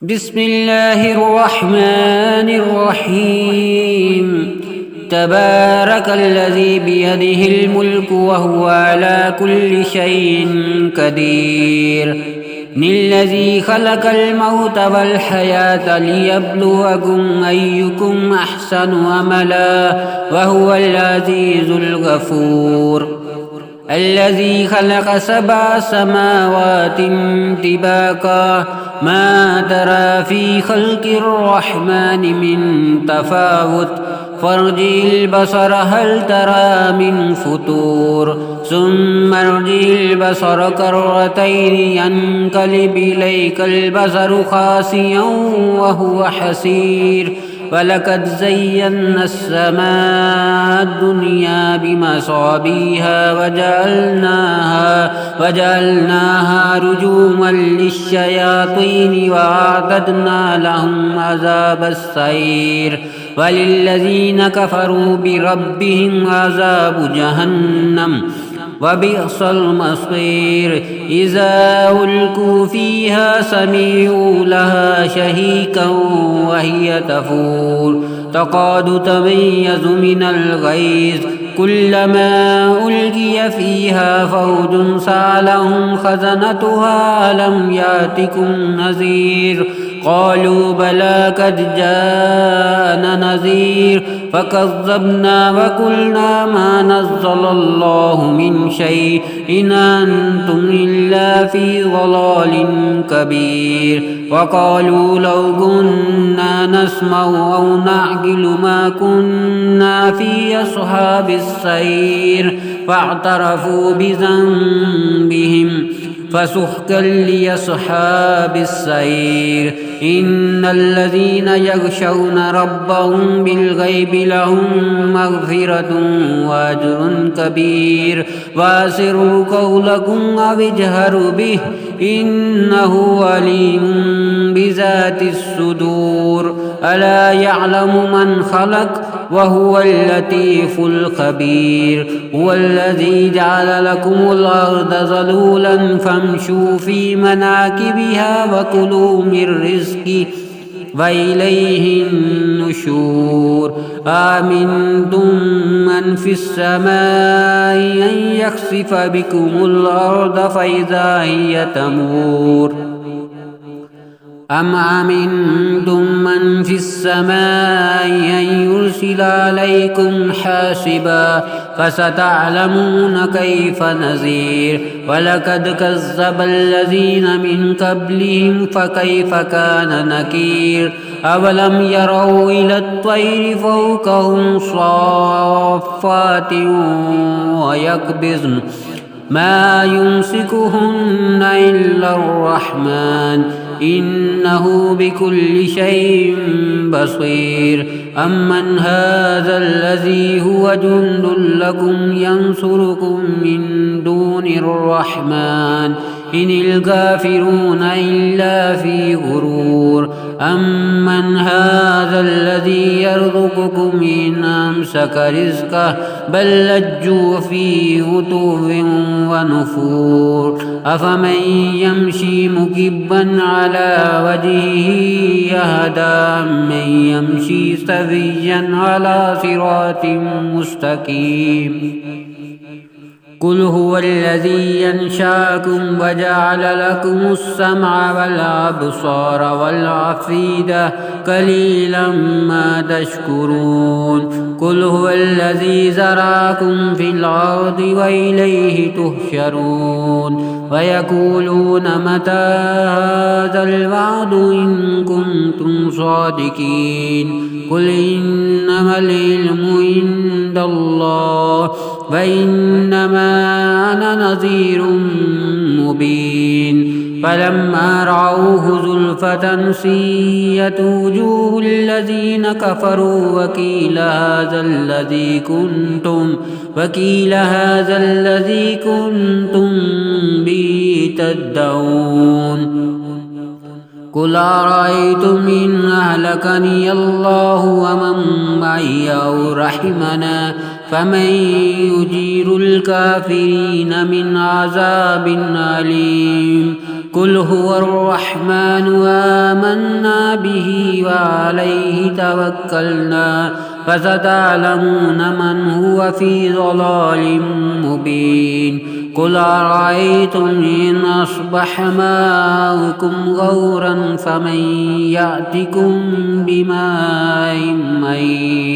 بسم الله الرحمن الرحيم تبارك الذي بيده الملك وهو على كل شيء قدير الذي خلق الموت والحياة ليبلوكم أيكم أحسن عملا وهو العزيز الغفور الذي خلق 7 سماوات طباقا ما ترى في خلق الرحمن من تفاوت فارجع البصر هل ترى من فطور ثم ارجع البصر كرتين ينقلب إليك البصر خاسئا وهو حسير ولقد زينا السماء الدنيا بمصابيح وجعلناها رجوما للشياطين وأعتدنا لهم عذاب السعير وللذين كفروا بربهم عذاب جهنم وبئس المصير إذا ألقوا فيها سمعوا لها شهيقا وهي تفور تكاد تميز من الغيظ كلما ألقي فيها فوج سألهم خزنتها ألم يأتكم نذير قالوا بلى قد جاءنا نذير فكذبنا وقلنا ما نزل الله من شيء إن أنتم إلا في ضلال كبير وقالوا لو كنا نسمع أو نعقل ما كنا في أصحاب السعير فاعترفوا بذنبهم فسحقا لأصحاب السعير إن الذين يخشون ربهم بالغيب لهم مغفرة وأجر كبير وأسروا قولكم أو اجهروا به إنه عليم بذات الصدور ألا يعلم من خلق وهو اللطيف الخبير هو الذي جعل لكم الأرض ذلولا فامشوا في مناكبها وكلوا من رزقه وإليه النشور آمنتم من في السماء أن يخسف بكم الأرض فإذا هي تمور أم أمنتم من في السماء أن يرسل عليكم حاسبا فستعلمون كيف نذير ولقد كذب الذين من قبلهم فكيف كان نكير أولم يروا إلى الطير فوقهم صافات ويقبضن ما يمسكهن إلا الرحمن إنه بكل شيء بصير أمن هذا الذي هو جند لكم ينصركم من دون الرحمن إن الكافرون إلا في غرور أمن هذا الذي يرزقكم إن أمسك رزقه بل لجوا في عتو ونفور أفمن يمشي مكبا على وجهه يهدى من يمشي سويا على صراط مستقيم قل هو الذي ينشأكم وجعل لكم السمع والأبصار والأفئدة قليلا ما تشكرون قل هو الذي زرعكم في الأرض وإليه تحشرون ويقولون متى هذا الوعد إن كنتم صادقين قل إنما العلم عند الله وإنما أنا نذير مبين فلما رأوه زلفة سيئت وجوه الذين كفروا وقيل هذا الذي كنتم به تدعون قل أرأيتم إن أهلكني الله ومن معي أو رحمنا فمن يجير الكافرين من عذاب أليم قل هو الرحمن آمنا به وعليه توكلنا فستعلمون من هو في ضلال مبين قل أرأيتم إن أصبح ماؤكم غورا فمن يأتكم بماء معين